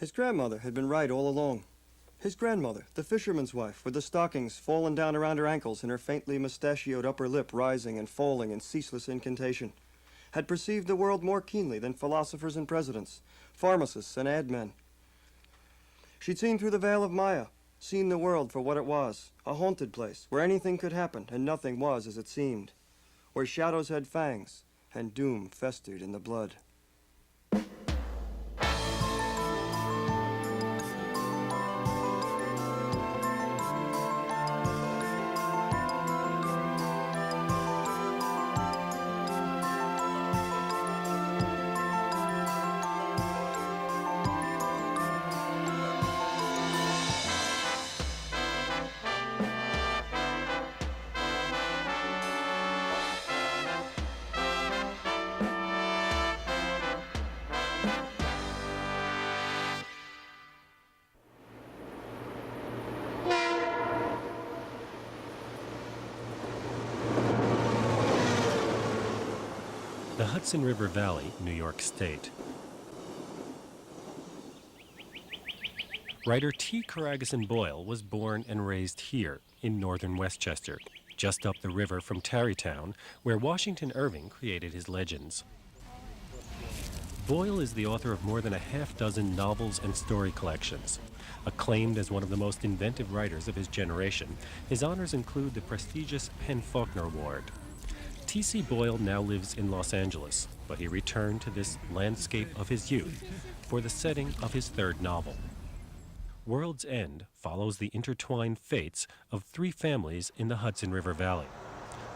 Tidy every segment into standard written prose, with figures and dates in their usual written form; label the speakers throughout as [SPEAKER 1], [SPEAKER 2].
[SPEAKER 1] His grandmother had been right all along. His grandmother, the fisherman's wife, with the stockings fallen down around her ankles and her faintly mustachioed upper lip rising and falling in ceaseless incantation, had perceived the world more keenly than philosophers and presidents, pharmacists and ad men. She'd seen through the veil of Maya, seen the world for what it was, a haunted place where anything could happen and nothing was as it seemed, where shadows had fangs and doom festered in the blood.
[SPEAKER 2] The Hudson River Valley, New York State. Writer T. Coraghessan Boyle was born and raised here in northern Westchester, just up the river from Tarrytown, where Washington Irving created his legends. Boyle is the author of more than a half-dozen novels and story collections. Acclaimed as one of the most inventive writers of his generation, his honors include the prestigious PEN/Faulkner Award. TC Boyle now lives in Los Angeles, but he returned to this landscape of his youth for the setting of his third novel. World's End follows the intertwined fates of three families in the Hudson River Valley,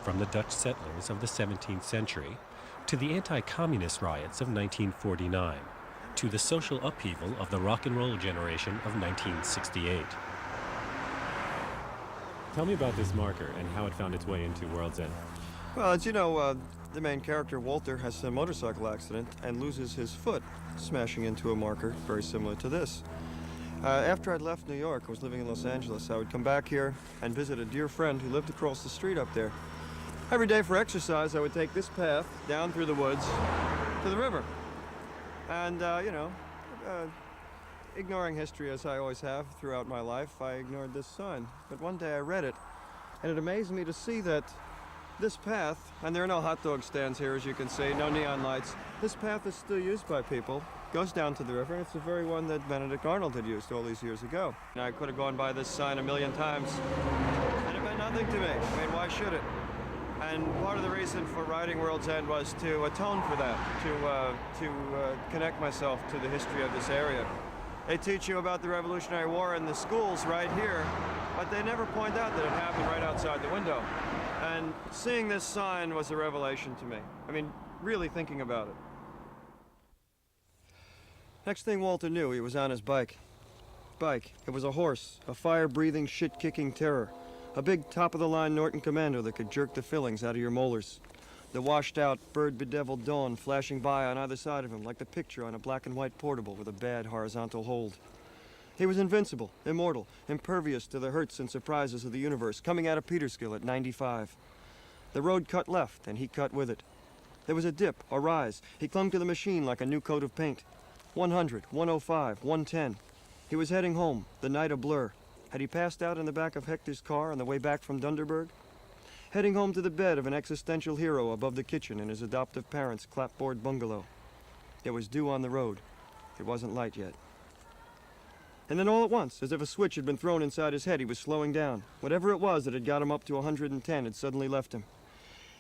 [SPEAKER 2] from the Dutch settlers of the 17th century to the anti-communist riots of 1949, to the social upheaval of the rock and roll generation of 1968. Tell me about this marker and how it found its way into World's End.
[SPEAKER 1] Well, as you know, the main character, Walter, has a motorcycle accident and loses his foot, smashing into a marker very similar to this. After I'd left New York, I was living in Los Angeles, I would come back here and visit a dear friend who lived across the street up there. Every day for exercise, I would take this path down through the woods to the river. And, ignoring history as I always have throughout my life, I ignored this sign. But one day I read it, and it amazed me to see that this path, and there are no hot dog stands here, as you can see, no neon lights. This path is still used by people, goes down to the river, and it's the very one that Benedict Arnold had used all these years ago. And I could have gone by this sign a million times, and it meant nothing to me. I mean, why should it? And part of the reason for writing World's End was to atone for that, to connect myself to the history of this area. They teach you about the Revolutionary War in the schools right here, but they never point out that it happened right outside the window. And seeing this sign was a revelation to me. I mean, really thinking about it. Next thing Walter knew, he was on his bike. It was a horse, a fire-breathing, shit-kicking terror. A big top-of-the-line Norton Commando that could jerk the fillings out of your molars. The washed-out, bird-bedeviled dawn flashing by on either side of him like the picture on a black-and-white portable with a bad horizontal hold. He was invincible, immortal, impervious to the hurts and surprises of the universe, coming out of Peekskill at 95. The road cut left, and he cut with it. There was a dip, a rise. He clung to the machine like a new coat of paint. 100, 105, 110. He was heading home, the night a blur. Had he passed out in the back of Hector's car on the way back from Dunderberg? Heading home to the bed of an existential hero above the kitchen in his adoptive parents' clapboard bungalow. There was dew on the road. It wasn't light yet. And then all at once, as if a switch had been thrown inside his head, he was slowing down. Whatever it was that had got him up to 110 had suddenly left him.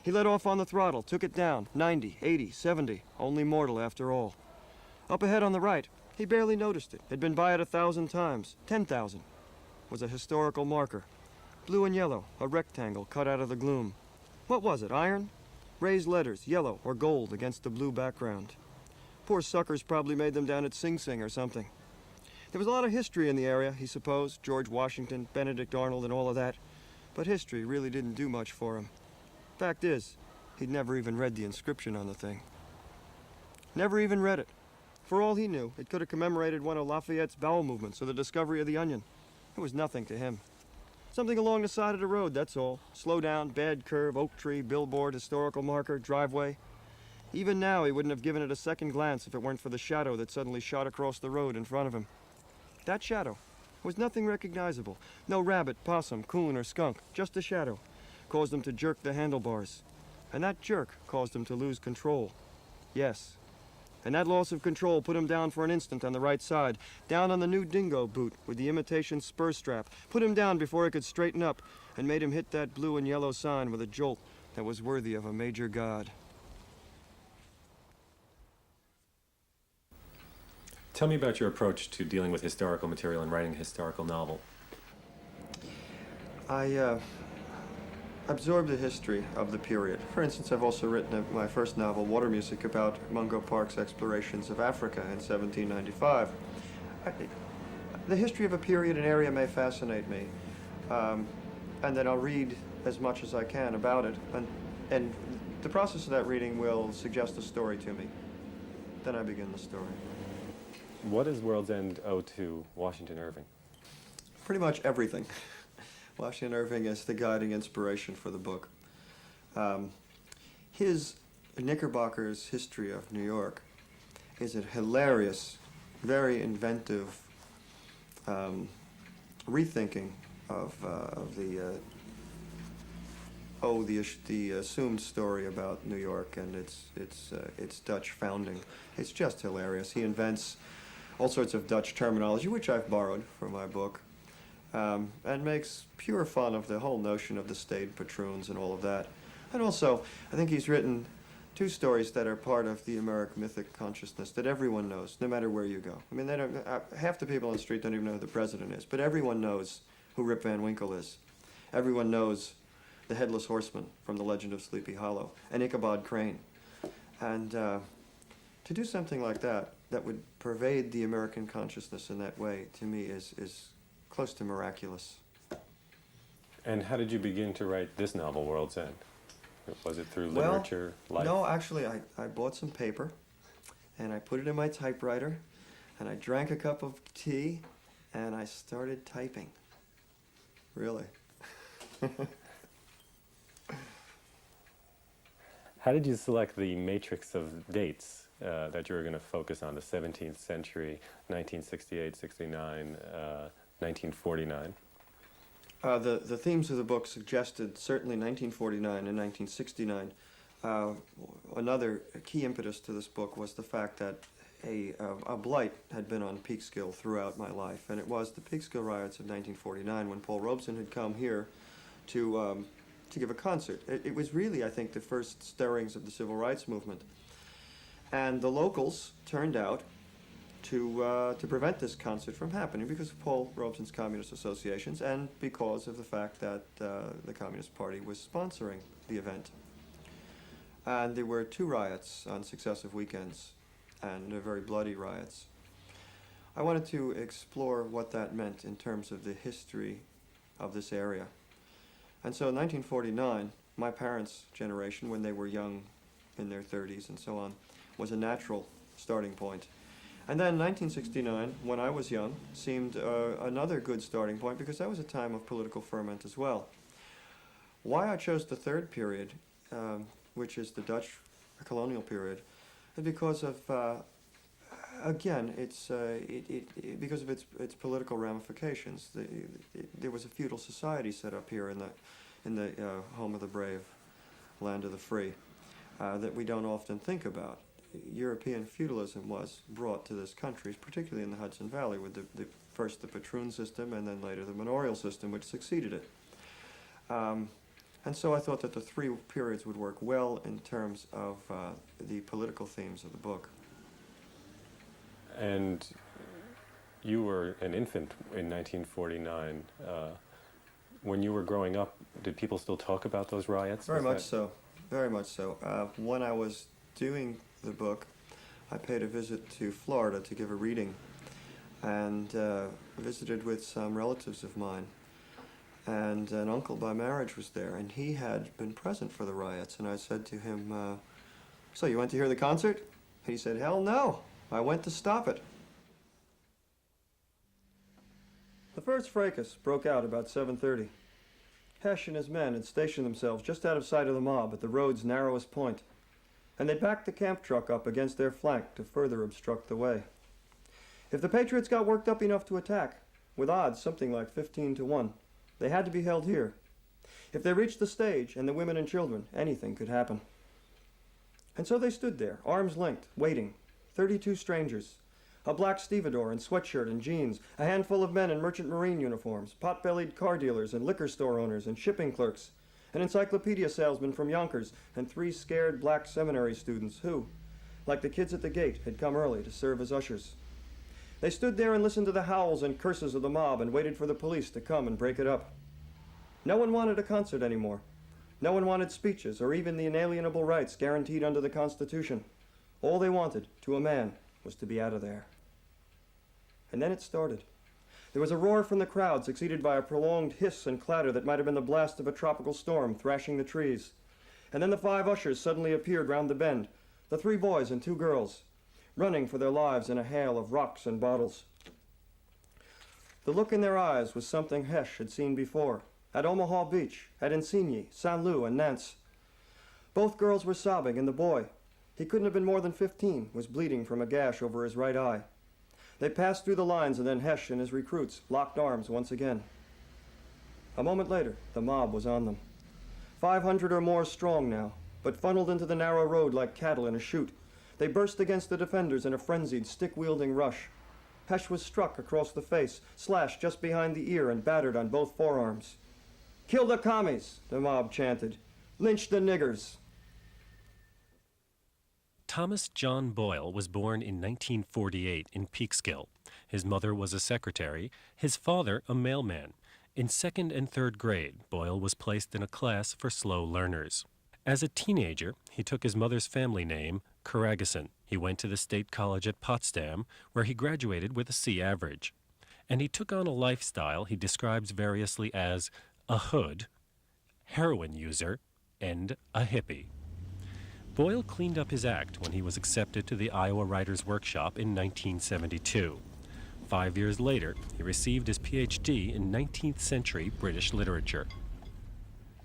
[SPEAKER 1] He let off on the throttle, took it down, 90, 80, 70, only mortal after all. Up ahead on the right, he barely noticed it. Had been by it 1,000 times, 10,000. Was a historical marker. Blue and yellow, a rectangle cut out of the gloom. What was it, iron? Raised letters, yellow or gold against the blue background. Poor suckers probably made them down at Sing Sing or something. There was a lot of history in the area, he supposed, George Washington, Benedict Arnold, and all of that. But history really didn't do much for him. Fact is, he'd never even read the inscription on the thing. Never even read it. For all he knew, it could have commemorated one of Lafayette's bowel movements or the discovery of the onion. It was nothing to him. Something along the side of the road, that's all. Slow down, bad curve, oak tree, billboard, historical marker, driveway. Even now, he wouldn't have given it a second glance if it weren't for the shadow that suddenly shot across the road in front of him. That shadow was nothing recognizable. No rabbit, possum, coon, or skunk, just a shadow. Caused him to jerk the handlebars. And that jerk caused him to lose control. Yes. And that loss of control put him down for an instant on the right side, down on the new dingo boot with the imitation spur strap, put him down before he could straighten up, and made him hit that blue and yellow sign with a jolt that was worthy of a major god.
[SPEAKER 2] Tell me about your approach to dealing with historical material and writing a historical novel.
[SPEAKER 1] I absorbed the history of the period. For instance, I've also written my first novel, Water Music, about Mungo Park's explorations of Africa in 1795. The history of a period and area may fascinate me, and then I'll read as much as I can about it, and the process of that reading will suggest a story to me. Then I begin the story.
[SPEAKER 2] What does World's End owe to Washington Irving?
[SPEAKER 1] Pretty much everything. Washington Irving is the guiding inspiration for the book. His Knickerbocker's History of New York is a hilarious, very inventive rethinking of the assumed story about New York and its Dutch founding. It's just hilarious. He invents all sorts of Dutch terminology, which I've borrowed from my book. And makes pure fun of the whole notion of the state patroons and all of that. And also, I think he's written two stories that are part of the American mythic consciousness that everyone knows, no matter where you go. I mean, half the people on the street don't even know who the president is, but everyone knows who Rip Van Winkle is. Everyone knows the Headless Horseman from The Legend of Sleepy Hollow, and Ichabod Crane. And to do something like that, that would pervade the American consciousness in that way, to me, is close to miraculous.
[SPEAKER 2] And how did you begin to write this novel, World's End? Was it through literature, life?
[SPEAKER 1] No, actually, I bought some paper, and I put it in my typewriter, and I drank a cup of tea, and I started typing. Really.
[SPEAKER 2] How did you select the matrix of dates that you were going to focus on, the 17th century, 1968, 69, 1949?
[SPEAKER 1] The themes of the book suggested certainly 1949 and 1969. Another key impetus to this book was the fact that a blight had been on Peekskill throughout my life, and it was the Peekskill riots of 1949 when Paul Robeson had come here to give a concert. It was really, I think, the first stirrings of the civil rights movement. And the locals turned out to prevent this concert from happening because of Paul Robeson's communist associations and because of the fact that the Communist Party was sponsoring the event. And there were two riots on successive weekends, and very bloody riots. I wanted to explore what that meant in terms of the history of this area. And so in 1949, my parents' generation, when they were young, in their 30s and so on, was a natural starting point. And then 1969, when I was young, seemed another good starting point because that was a time of political ferment as well. Why I chose the third period, which is the Dutch colonial period, is because of, again, because of its political ramifications. There was a feudal society set up here in the home of the brave, land of the free, that we don't often think about. European feudalism was brought to this country, particularly in the Hudson Valley, with first the patroon system and then later the manorial system, which succeeded it. And so I thought that the three periods would work well in terms of the political themes of the book.
[SPEAKER 2] And you were an infant in 1949. When you were growing up, did people still talk about those riots?
[SPEAKER 1] Very much so. Very much so. When I was doing the book, I paid a visit to Florida to give a reading and visited with some relatives of mine. And an uncle by marriage was there, and he had been present for the riots. And I said to him, so you went to hear the concert? And he said, hell no, I went to stop it. The first fracas broke out about 7:30. Hesh and his men had stationed themselves just out of sight of the mob at the road's narrowest point. and they backed the camp truck up against their flank to further obstruct the way. If the Patriots got worked up enough to attack, with odds something like 15-1, they had to be held here. If they reached the stage and the women and children, anything could happen. And so they stood there, arms linked, waiting. 32 strangers. A black stevedore in sweatshirt and jeans, a handful of men in merchant marine uniforms, pot-bellied car dealers and liquor store owners and shipping clerks, an encyclopedia salesman from Yonkers, and 3 scared black seminary students who, like the kids at the gate, had come early to serve as ushers. They stood there and listened to the howls and curses of the mob and waited for the police to come and break it up. No one wanted a concert anymore. No one wanted speeches or even the inalienable rights guaranteed under the Constitution. All they wanted, to a man, was to be out of there. And then it started. There was a roar from the crowd, succeeded by a prolonged hiss and clatter that might have been the blast of a tropical storm thrashing the trees. And then the 5 ushers suddenly appeared round the bend, the 3 boys and 2 girls, running for their lives in a hail of rocks and bottles. The look in their eyes was something Hesh had seen before, at Omaha Beach, at Insigny, Saint Loup, and Nantes. Both girls were sobbing, and the boy, he couldn't have been more than 15, was bleeding from a gash over his right eye. They passed through the lines, and then Hesh and his recruits locked arms once again. A moment later, the mob was on them. 500 or more strong now, but funneled into the narrow road like cattle in a chute. They burst against the defenders in a frenzied, stick-wielding rush. Hesh was struck across the face, slashed just behind the ear, and battered on both forearms. "Kill the commies," the mob chanted. "Lynch the niggers."
[SPEAKER 2] Thomas John Boyle was born in 1948 in Peekskill. His mother was a secretary, his father a mailman. In 2nd and 3rd grade, Boyle was placed in a class for slow learners. As a teenager, he took his mother's family name, Coraghessan. He went to the State College at Potsdam, where he graduated with a C average. And he took on a lifestyle he describes variously as a hood, heroin user, and a hippie. Boyle cleaned up his act when he was accepted to the Iowa Writers' Workshop in 1972. 5 years later, he received his PhD in 19th century British literature.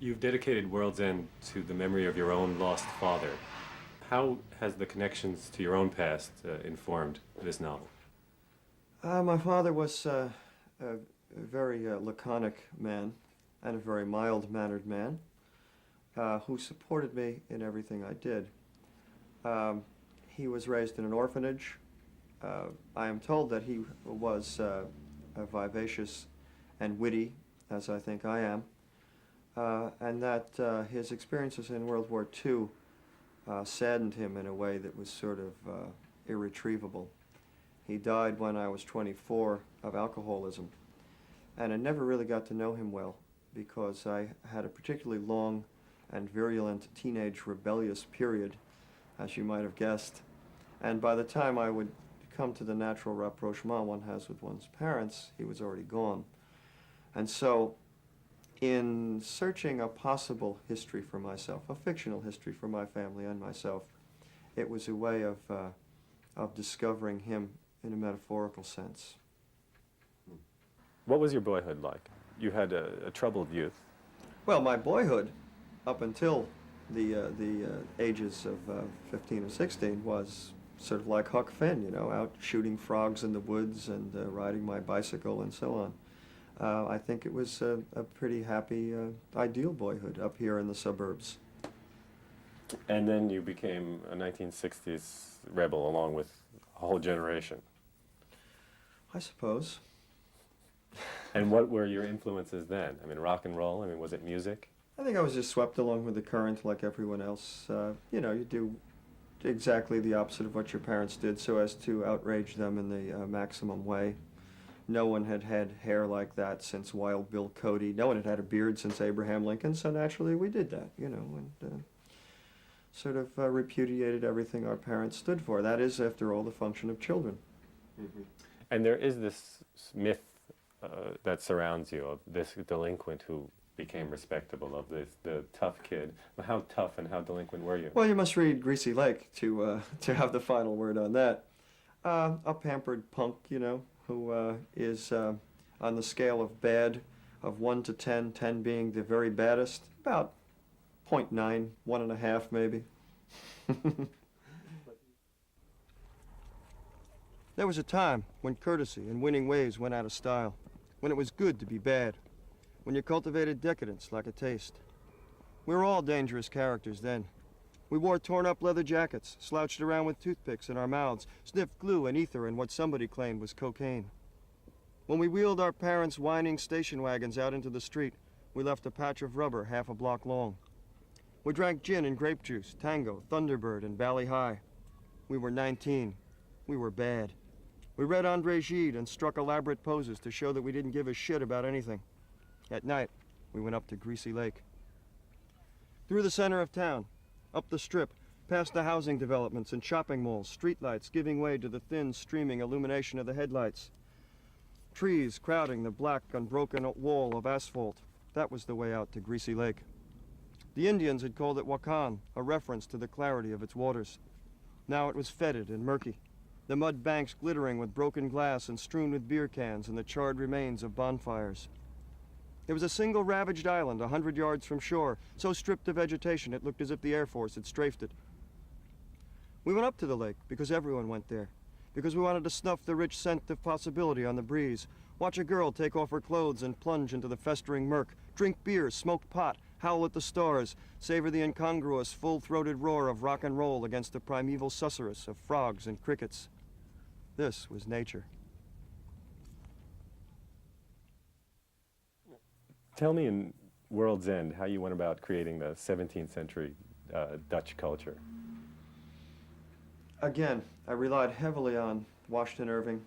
[SPEAKER 2] You've dedicated World's End to the memory of your own lost father. How has the connections to your own past informed this novel?
[SPEAKER 1] My father was a very laconic man and a very mild-mannered man who supported me in everything I did. He was raised in an orphanage. I am told that he was vivacious and witty, as I think I am, and that his experiences in World War II saddened him in a way that was sort of irretrievable. He died when I was 24 of alcoholism, and I never really got to know him well because I had a particularly long and virulent teenage rebellious period, as you might have guessed, and by the time I would come to the natural rapprochement one has with one's parents, he was already gone. And so in searching a possible history for myself, a fictional history for my family and myself, it was a way of discovering him in a metaphorical sense.
[SPEAKER 3] What was your boyhood like? You had a troubled youth.
[SPEAKER 1] Well, my boyhood, up until the ages of 15 and 16, was sort of like Huck Finn, you know, out shooting frogs in the woods and riding my bicycle and so on. I think it was a pretty happy, ideal boyhood up here in the suburbs.
[SPEAKER 3] And then you became a 1960s rebel along with a whole generation.
[SPEAKER 1] I suppose.
[SPEAKER 3] And what were your influences then? I mean, rock and roll? I mean, was it music?
[SPEAKER 1] I think I was just swept along with the current like everyone else. You know, you do exactly the opposite of what your parents did so as to outrage them in the maximum way. No one had had hair like that since Wild Bill Cody. No one had had a beard since Abraham Lincoln, so naturally we did that, you know, and sort of repudiated everything our parents stood for. That is, after all, the function of children.
[SPEAKER 3] Mm-hmm. And there is this myth that surrounds you of this delinquent who became respectable, of the tough kid. How tough and how delinquent were you?
[SPEAKER 1] Well, you must read Greasy Lake to have the final word on that. A pampered punk, you know, who is on the scale of bad of 1 to 10, 10 being the very baddest, about 0.9, 1.5 maybe. There was a time when courtesy and winning ways went out of style, when it was good to be bad, when you cultivated decadence like a taste. We were all dangerous characters then. We wore torn-up leather jackets, slouched around with toothpicks in our mouths, sniffed glue and ether and what somebody claimed was cocaine. When we wheeled our parents' whining station wagons out into the street, we left a patch of rubber half a block long. We drank gin and grape juice, tango, Thunderbird, and Valley High. We were 19. We were bad. We read André Gide and struck elaborate poses to show that we didn't give a shit about anything. At night, we went up to Greasy Lake. Through the center of town, up the strip, past the housing developments and shopping malls, streetlights giving way to the thin, streaming illumination of the headlights. Trees crowding the black, unbroken wall of asphalt. That was the way out to Greasy Lake. The Indians had called it Wakan, a reference to the clarity of its waters. Now it was fetid and murky, the mud banks glittering with broken glass and strewn with beer cans and the charred remains of bonfires. It was a single ravaged island 100 yards from shore, so stripped of vegetation it looked as if the Air Force had strafed it. We went up to the lake because everyone went there, because we wanted to snuff the rich scent of possibility on the breeze, watch a girl take off her clothes and plunge into the festering murk, drink beer, smoke pot, howl at the stars, savor the incongruous, full-throated roar of rock and roll against the primeval susurrus of frogs and crickets. This was nature.
[SPEAKER 3] Tell me in World's End how you went about creating the 17th century Dutch culture.
[SPEAKER 1] Again, I relied heavily on Washington Irving,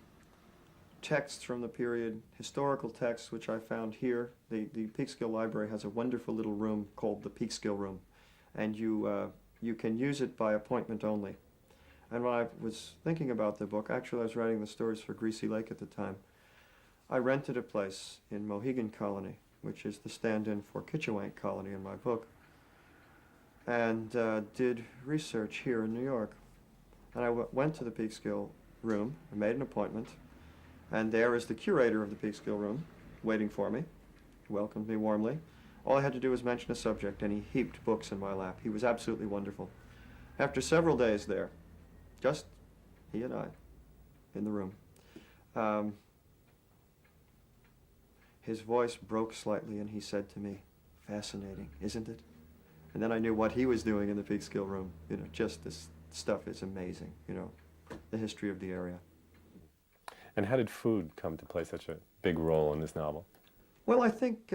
[SPEAKER 1] texts from the period, historical texts which I found here. The Peekskill Library has a wonderful little room called the Peekskill Room, and you can use it by appointment only. And when I was thinking about the book, actually I was writing the stories for Greasy Lake at the time, I rented a place in Mohegan Colony, which is the stand-in for Kitchewank Colony in my book, and did research here in New York. And I went to the Peekskill Room, I made an appointment, and there is the curator of the Peekskill Room waiting for me. He welcomed me warmly. All I had to do was mention a subject, and he heaped books in my lap. He was absolutely wonderful. After several days there, just he and I in the room, his voice broke slightly, and he said to me, "Fascinating, isn't it?" And then I knew what he was doing in the Peekskill Room. You know, just this stuff is amazing, you know, the history of the area.
[SPEAKER 3] And how did food come to play such a big role in this novel?
[SPEAKER 1] Well, I think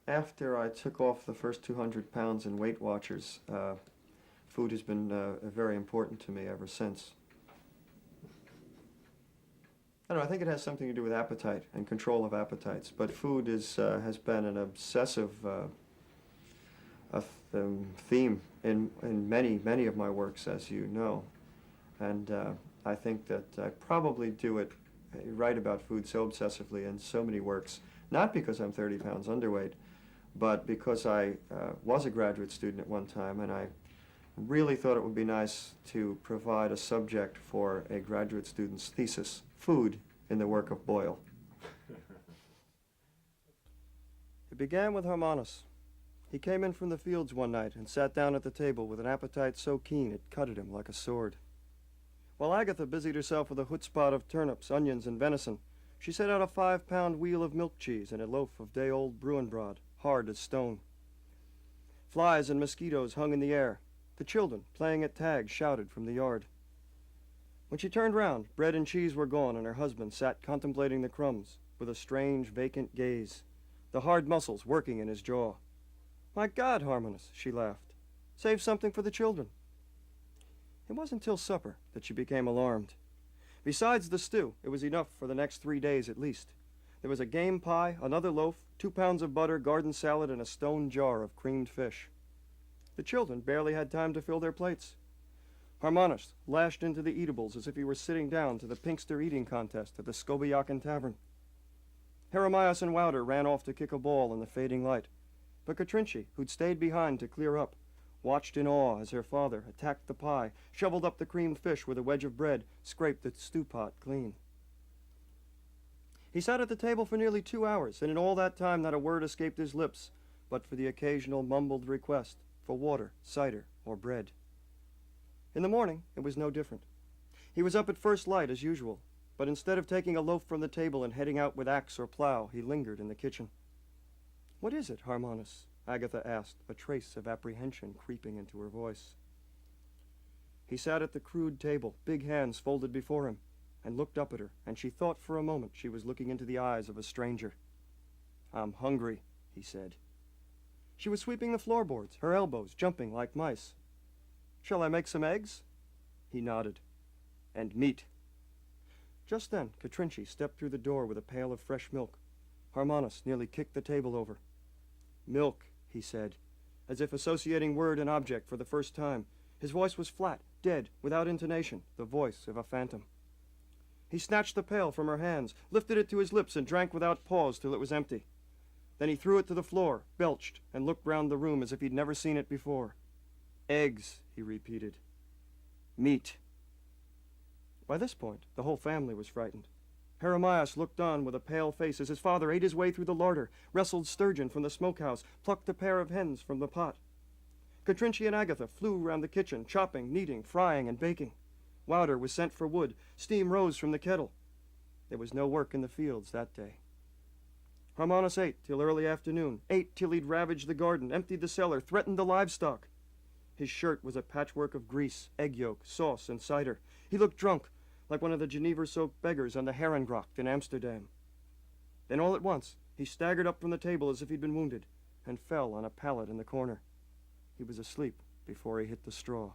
[SPEAKER 1] after I took off the first 200 pounds in Weight Watchers, food has been very important to me ever since. I don't know, I think it has something to do with appetite and control of appetites, but food is, has been an obsessive theme in many of my works, as you know. And I think that I probably do it, write about food so obsessively in so many works, not because I'm 30 pounds underweight, but because I was a graduate student at one time, and I really thought it would be nice to provide a subject for a graduate student's thesis, food in the work of Boyle. It began with Hermanus. He came in from the fields one night and sat down at the table with an appetite so keen it cut at him like a sword. While Agatha busied herself with a chutzpah of turnips, onions, and venison, she set out a 5-pound wheel of milk cheese and a loaf of day-old Bruinbrod, hard as stone. Flies and mosquitoes hung in the air. The children, playing at tag, shouted from the yard. When she turned round, bread and cheese were gone, and her husband sat contemplating the crumbs with a strange, vacant gaze, the hard muscles working in his jaw. "My God, Hermanus," she laughed. "Save something for the children." It wasn't till supper that she became alarmed. Besides the stew, it was enough for the next 3 days at least. There was a game pie, another loaf, 2 pounds of butter, garden salad, and a stone jar of creamed fish. The children barely had time to fill their plates. Hermanus lashed into the eatables as if he were sitting down to the Pinkster eating contest at the Skobiaken Tavern. Heremias and Wouter ran off to kick a ball in the fading light, but Katrinchi, who'd stayed behind to clear up, watched in awe as her father attacked the pie, shoveled up the creamed fish with a wedge of bread, scraped the stew pot clean. He sat at the table for nearly 2 hours, and in all that time not a word escaped his lips, but for the occasional mumbled request for water, cider, or bread. In the morning, it was no different. He was up at first light, as usual, but instead of taking a loaf from the table and heading out with axe or plow, he lingered in the kitchen. "What is it, Hermanus?" Agatha asked, a trace of apprehension creeping into her voice. He sat at the crude table, big hands folded before him, and looked up at her, and she thought for a moment she was looking into the eyes of a stranger. "I'm hungry," he said. She was sweeping the floorboards, her elbows jumping like mice. "Shall I make some eggs?" He nodded. "And meat." Just then, Katrinchi stepped through the door with a pail of fresh milk. Hermanus nearly kicked the table over. "Milk," he said, as if associating word and object for the first time. His voice was flat, dead, without intonation, the voice of a phantom. He snatched the pail from her hands, lifted it to his lips, and drank without pause till it was empty. Then he threw it to the floor, belched, and looked round the room as if he'd never seen it before. "Eggs," he repeated. "Meat." By this point, the whole family was frightened. Hermanus looked on with a pale face as his father ate his way through the larder, wrestled sturgeon from the smokehouse, plucked a pair of hens from the pot. Katrinchi and Agatha flew round the kitchen, chopping, kneading, frying, and baking. Wouter was sent for wood. Steam rose from the kettle. There was no work in the fields that day. Hermanus ate till early afternoon, ate till he'd ravaged the garden, emptied the cellar, threatened the livestock. His shirt was a patchwork of grease, egg yolk, sauce, and cider. He looked drunk, like one of the Geneva-soaked beggars on the Herengracht in Amsterdam. Then all at once, he staggered up from the table as if he'd been wounded, and fell on a pallet in the corner. He was asleep before he hit the straw.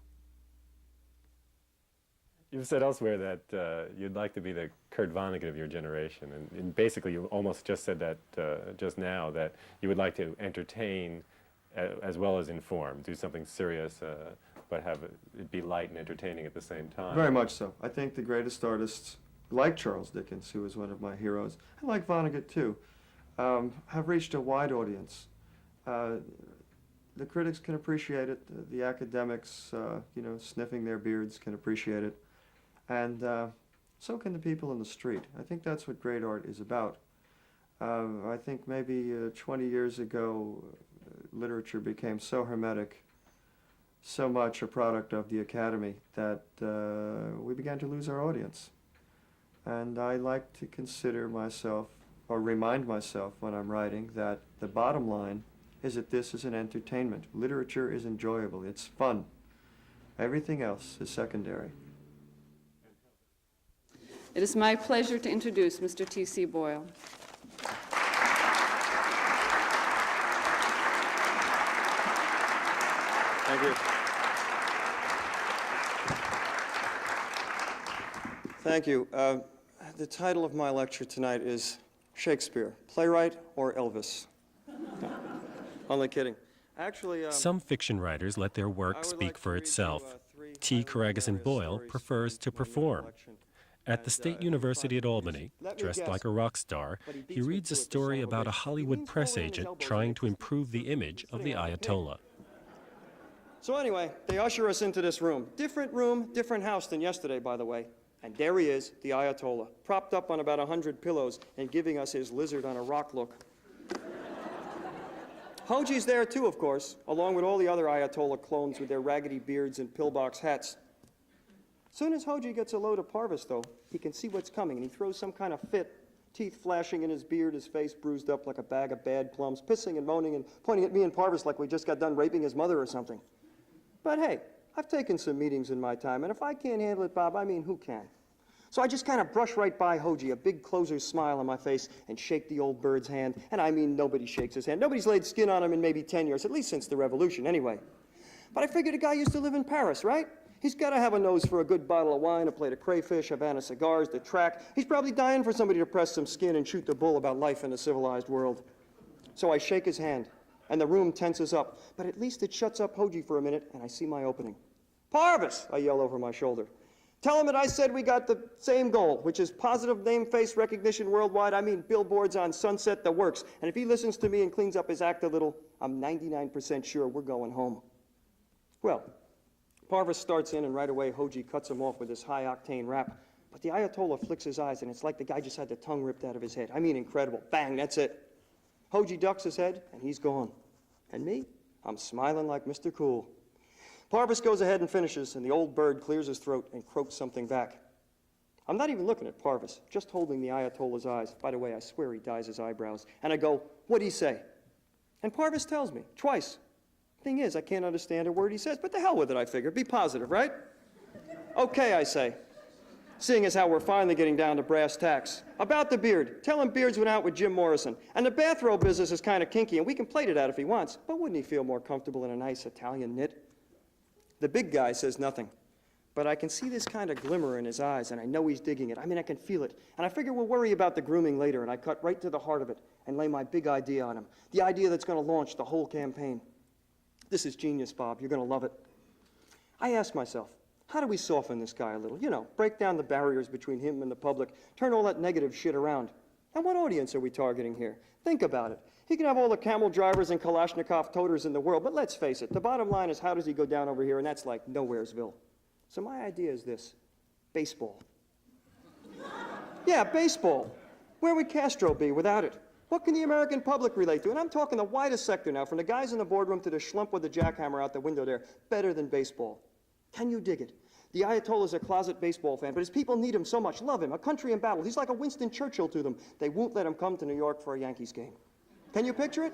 [SPEAKER 3] You've said elsewhere that you'd like to be the Kurt Vonnegut of your generation, and basically you almost just said that just now, that you would like to entertain as well as inform, do something serious, but have it be light and entertaining at the same time.
[SPEAKER 1] Very much so. I think the greatest artists, like Charles Dickens, who was one of my heroes, and like Vonnegut too, have reached a wide audience. The critics can appreciate it. The academics, sniffing their beards can appreciate it. And so can the people in the street. I think that's what great art is about. I think maybe 20 years ago, literature became so hermetic, so much a product of the academy, that we began to lose our audience. And I like to consider myself, or remind myself when I'm writing, that the bottom line is that this is an entertainment. Literature is enjoyable, it's fun. Everything else is secondary.
[SPEAKER 4] It is my pleasure to introduce Mr. TC Boyle.
[SPEAKER 1] Thank you. Thank you. The title of my lecture tonight is Shakespeare, Playwright or Elvis? No, only kidding. Actually,
[SPEAKER 2] Some fiction writers let their work speak for itself. T. Coraghessan Boyle prefers to perform. At the State University at Albany, dressed like a rock star, he reads a story about a Hollywood press agent trying to improve the image of the Ayatollah.
[SPEAKER 1] So anyway, they usher us into this room. Different house than yesterday, by the way. And there he is, the Ayatollah, propped up on about 100 pillows and giving us his lizard on a rock look. Hoji's there too, of course, along with all the other Ayatollah clones with their raggedy beards and pillbox hats. Soon as Hoji gets a load of Parvis, though, he can see what's coming, and he throws some kind of fit, teeth flashing in his beard, his face bruised up like a bag of bad plums, pissing and moaning and pointing at me and Parvis like we just got done raping his mother or something. But hey, I've taken some meetings in my time, and if I can't handle it, Bob, I mean, who can? So I just kind of brush right by Hoji, a big closer's smile on my face, and shake the old bird's hand. And I mean, nobody shakes his hand. Nobody's laid skin on him in maybe 10 years, at least since the revolution, anyway. But I figured a guy used to live in Paris, right? He's got to have a nose for a good bottle of wine, a plate of crayfish, Havana cigars, the track. He's probably dying for somebody to press some skin and shoot the bull about life in the civilized world. So I shake his hand, and the room tenses up. But at least it shuts up Hoji for a minute, and I see my opening. Parvis, I yell over my shoulder. Tell him that I said we got the same goal, which is positive name-face recognition worldwide. I mean, billboards on Sunset, the works. And if he listens to me and cleans up his act a little, I'm 99% sure we're going home. Well, Parvis starts in, and right away Hoji cuts him off with his high-octane rap. But the Ayatollah flicks his eyes, and it's like the guy just had the tongue ripped out of his head. I mean, incredible. Bang, that's it. Hoji ducks his head, and he's gone. And me? I'm smiling like Mr. Cool. Parvis goes ahead and finishes, and the old bird clears his throat and croaks something back. I'm not even looking at Parvis, just holding the Ayatollah's eyes. By the way, I swear he dyes his eyebrows. And I go, what'd he say? And Parvis tells me, twice. Thing is, I can't understand a word he says, but the hell with it, I figure. Be positive, right? Okay, I say. Seeing as how we're finally getting down to brass tacks. About the beard. Tell him Beards went out with Jim Morrison. And the bathrobe business is kind of kinky, and we can plait it out if he wants. But wouldn't he feel more comfortable in a nice Italian knit? The big guy says nothing. But I can see this kind of glimmer in his eyes, and I know he's digging it. I mean, I can feel it. And I figure we'll worry about the grooming later, and I cut right to the heart of it and lay my big idea on him. The idea that's going to launch the whole campaign. This is genius, Bob. You're going to love it. I asked myself, how do we soften this guy a little? You know, break down the barriers between him and the public, turn all that negative shit around. And what audience are we targeting here? Think about it. He can have all the camel drivers and Kalashnikov toters in the world, but let's face it, the bottom line is how does he go down over here, and that's like Nowheresville. So my idea is this: baseball. Yeah, baseball. Where would Castro be without it? What can the American public relate to? And I'm talking the widest sector now, from the guys in the boardroom to the schlump with the jackhammer out the window there. Better than baseball. Can you dig it? The Ayatollah's a closet baseball fan, but his people need him so much. Love him. A country in battle. He's like a Winston Churchill to them. They won't let him come to New York for a Yankees game. Can you picture it?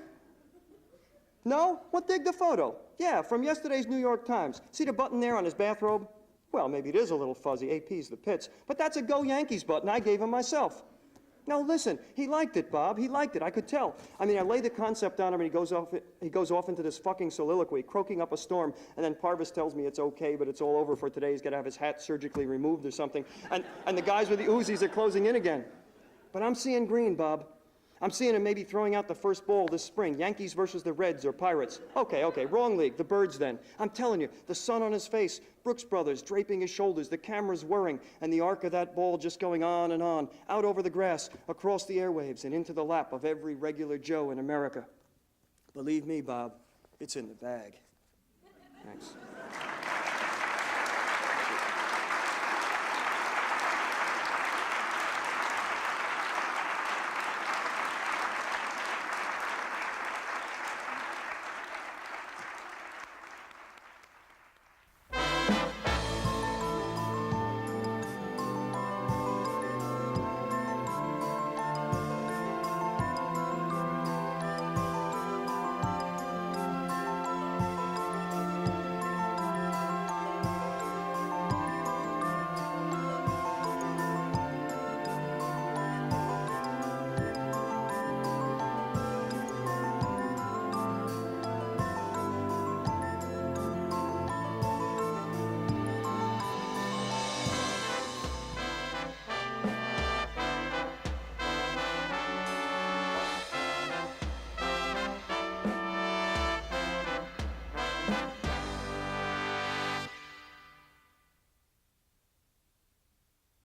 [SPEAKER 1] No? Well, dig the photo. Yeah, from yesterday's New York Times. See the button there on his bathrobe? Well, maybe it is a little fuzzy. AP's the pits. But that's a Go Yankees button I gave him myself. Now listen, he liked it, Bob. He liked it. I could tell. I mean, I lay the concept on him, and he goes off into this fucking soliloquy, croaking up a storm, and then Parvis tells me it's okay, but it's all over for today. He's got to have his hat surgically removed or something. And the guys with the Uzis are closing in again. But I'm seeing green, Bob. I'm seeing him maybe throwing out the first ball this spring. Yankees versus the Reds or Pirates. Okay, wrong league. The Birds then. I'm telling you, the sun on his face, Brooks Brothers draping his shoulders, the cameras whirring, and the arc of that ball just going on and on, out over the grass, across the airwaves, and into the lap of every regular Joe in America. Believe me, Bob, it's in the bag. Thanks.